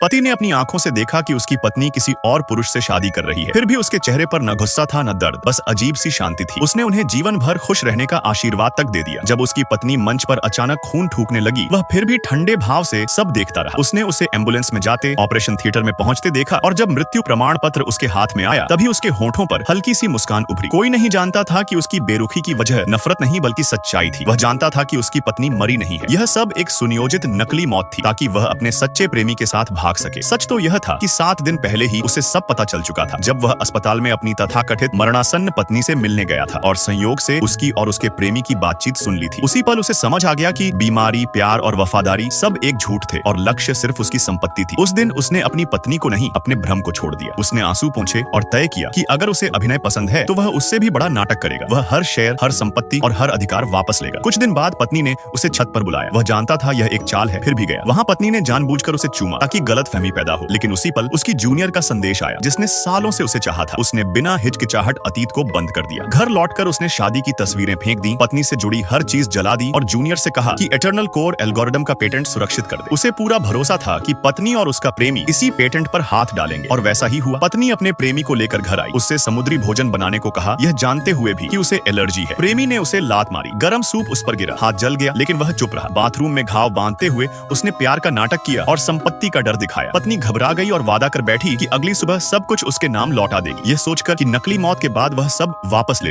पति ने अपनी आंखों से देखा कि उसकी पत्नी किसी और पुरुष से शादी कर रही है। फिर भी उसके चेहरे पर न गुस्सा था न दर्द, बस अजीब सी शांति थी। उसने उन्हें जीवन भर खुश रहने का आशीर्वाद तक दे दिया। जब उसकी पत्नी मंच पर अचानक खून थूकने लगी, वह फिर भी ठंडे भाव से सब देखता रहा। उसने उसे एम्बुलेंस में जाते, ऑपरेशन थिएटर में पहुंचते देखा और जब मृत्यु प्रमाण पत्र उसके हाथ में आया, तभी उसके होठों पर हल्की सी मुस्कान उभरी। कोई नहीं जानता था कि उसकी बेरुखी की वजह नफरत नहीं बल्कि सच्चाई थी। वह जानता था कि उसकी पत्नी मरी नहीं है। यह सब एक सुनियोजित नकली मौत थी ताकि वह अपने सच्चे प्रेमी के साथ भाग सके। सच तो यह था कि 7 दिन पहले ही उसे सब पता चल चुका था, जब वह अस्पताल में अपनी तथाकथित मरणासन्न पत्नी से मिलने गया था और संयोग से उसकी और उसके प्रेमी की बातचीत सुन ली थी। उसी पल उसे समझ आ गया कि बीमारी, प्यार और वफादारी सब एक झूठ थे और लक्ष्य सिर्फ उसकी संपत्ति थी। उस दिन उसने अपनी पत्नी को नहीं, अपने भ्रम को छोड़ दिया। उसने आंसू पोंछे और तय किया कि अगर उसे अभिनय पसंद है तो वह उससे भी बड़ा नाटक करेगा। वह हर शेयर, हर संपत्ति और हर अधिकार वापस लेगा। कुछ दिन बाद पत्नी ने उसे छत पर बुलाया। वह जानता था यह एक चाल है, फिर भी गया। वहां पत्नी ने जानबूझकर उसे चूमा ताकि गलतफहमी पैदा हो, लेकिन उसी पल उसकी जूनियर का संदेश आया जिसने सालों से उसे चाहा था। उसने बिना हिचकिचाहट अतीत को बंद कर दिया। घर लौटकर उसने शादी की तस्वीरें फेंक दी, पत्नी से जुड़ी हर चीज जला दी और जूनियर से कहा कि इटर्नल कोर एल्गोरिदम का पेटेंट सुरक्षित कर दे। उसे पूरा भरोसा था कि पत्नी और उसका प्रेमी इसी पेटेंट पर हाथ डालेंगे और वैसा ही हुआ। पत्नी अपने प्रेमी को लेकर घर आई, उससे समुद्री भोजन बनाने को कहा, यह जानते हुए भी कि उसे एलर्जी है। प्रेमी ने उसे लात मारी, गरम सूप उस पर गिरा, हाथ जल गया, लेकिन वह चुप रहा। बाथरूम में घाव बांधते हुए उसने प्यार का नाटक किया और संपत्ति का डर दिखाया। पत्नी घबरा गई और वादा कर बैठी कि अगली सुबह सब कुछ उसके नाम लौटा देगी, यह सोचकर कि नकली मौत के बाद वह सब वापस ले लेगी।